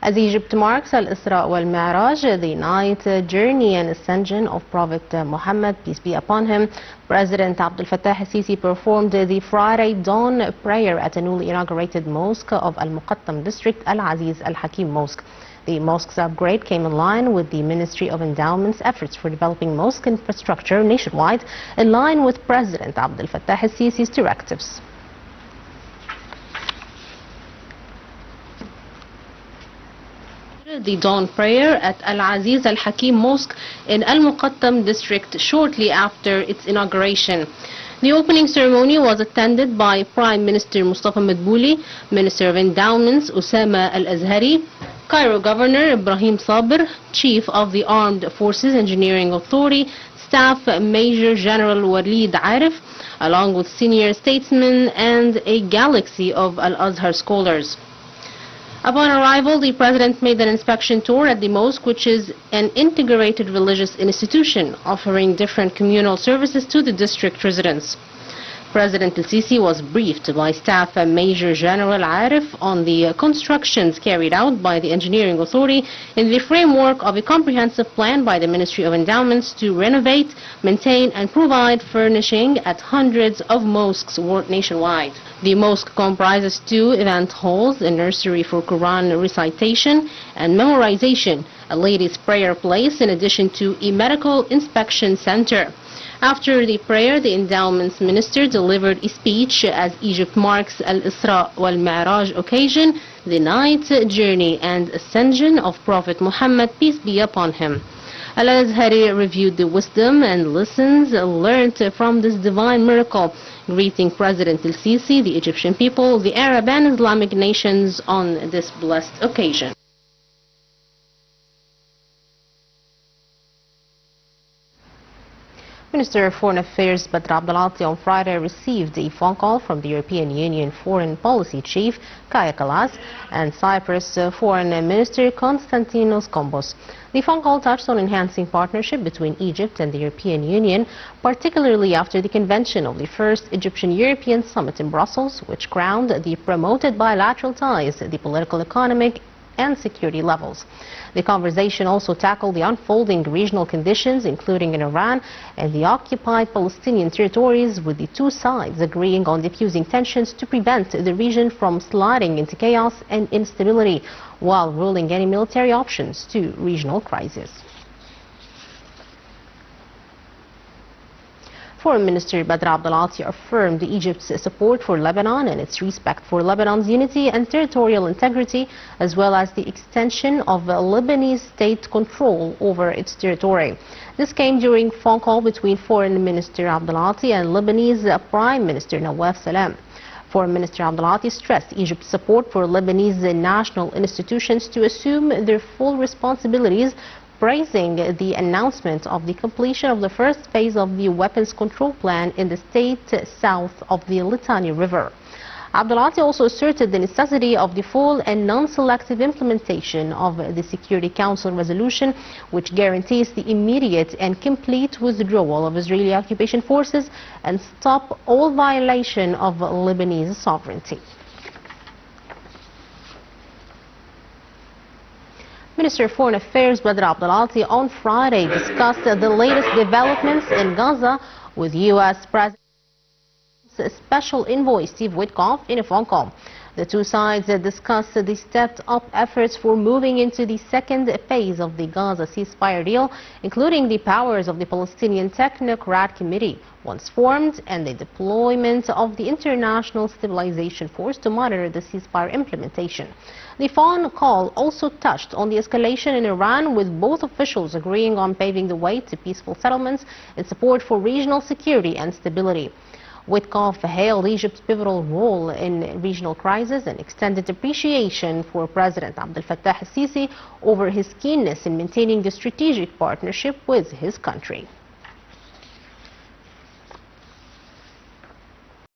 As Egypt marks Al-Isra wal-Mi'raj, the night journey and ascension of Prophet Muhammad, peace be upon him, President Abdel Fattah al-Sisi performed the Friday dawn prayer at a newly inaugurated mosque of Al-Muqattam district, Al-Aziz Al-Hakim Mosque. The mosque's upgrade came in line with the Ministry of Endowment's efforts for developing mosque infrastructure nationwide, in line with President Abdel Fattah al-Sisi's directives. The dawn prayer at Al-Aziz Al-Hakim Mosque in Al-Muqattam district shortly after its inauguration. The opening ceremony was attended by Prime Minister Mustafa Madbouli, Minister of Endowments Osama Al-Azhari, Cairo Governor Ibrahim Sabir, Chief of the Armed Forces Engineering Authority, Staff Major General Walid Arif, along with senior statesmen and a galaxy of Al-Azhar scholars. Upon arrival, the President made an inspection tour at the mosque, which is an integrated religious institution offering different communal services to the district residents. President al-Sisi was briefed by Staff Major General Arif on the constructions carried out by the Engineering Authority in the framework of a comprehensive plan by the Ministry of Endowments to renovate, maintain and provide furnishing at hundreds of mosques nationwide. The mosque comprises 2 event halls, a nursery for Quran recitation and memorization, a ladies' prayer place, in addition to a medical inspection center. After the prayer, the Endowments Minister delivered a speech as Egypt marks Al-Isra wal-Mi'raj occasion, the night journey and ascension of Prophet Muhammad, peace be upon him. Al-Azhari reviewed the wisdom and lessons learned from this divine miracle, greeting President al-Sisi, the Egyptian people, the Arab and Islamic nations on this blessed occasion. Minister of Foreign Affairs Badr Abdulati on Friday received a phone call from the European Union Foreign Policy Chief Kaja Kallas and Cyprus Foreign Minister Konstantinos Kombos. The phone call touched on enhancing partnership between Egypt and the European Union, particularly after the convention of the first Egyptian-European summit in Brussels, which crowned the promoted bilateral ties at the political, economic and security levels. The conversation also tackled the unfolding regional conditions, including in Iran and the occupied Palestinian territories, with the 2 sides agreeing on diffusing tensions to prevent the region from sliding into chaos and instability, while ruling any military options to regional crisis. Foreign Minister Badr Abdulati affirmed Egypt's support for Lebanon and its respect for Lebanon's unity and territorial integrity, as well as the extension of Lebanese state control over its territory. This came during a phone call between Foreign Minister Abdulati and Lebanese Prime Minister Nawaf Salam. Foreign Minister Abdulati stressed Egypt's support for Lebanese national institutions to assume their full responsibilities, praising the announcement of the completion of the first phase of the weapons control plan in the state south of the Litani River. Abdulati also asserted the necessity of the full and non-selective implementation of the Security Council resolution, which guarantees the immediate and complete withdrawal of Israeli occupation forces and stop all violation of Lebanese sovereignty. Minister of Foreign Affairs Badr Abdulati on Friday discussed the latest developments in Gaza with U.S. President Special Envoy Steve Witkoff in a phone call. The 2 sides discussed the stepped-up efforts for moving into the second phase of the Gaza ceasefire deal, including the powers of the Palestinian Technocrat Committee, once formed, and the deployment of the International Stabilization Force to monitor the ceasefire implementation. The phone call also touched on the escalation in Iran, with both officials agreeing on paving the way to peaceful settlements and support for regional security and stability. Witkoff hailed Egypt's pivotal role in regional crisis and extended appreciation for President Abdel Fattah al-Sisi over his keenness in maintaining the strategic partnership with his country.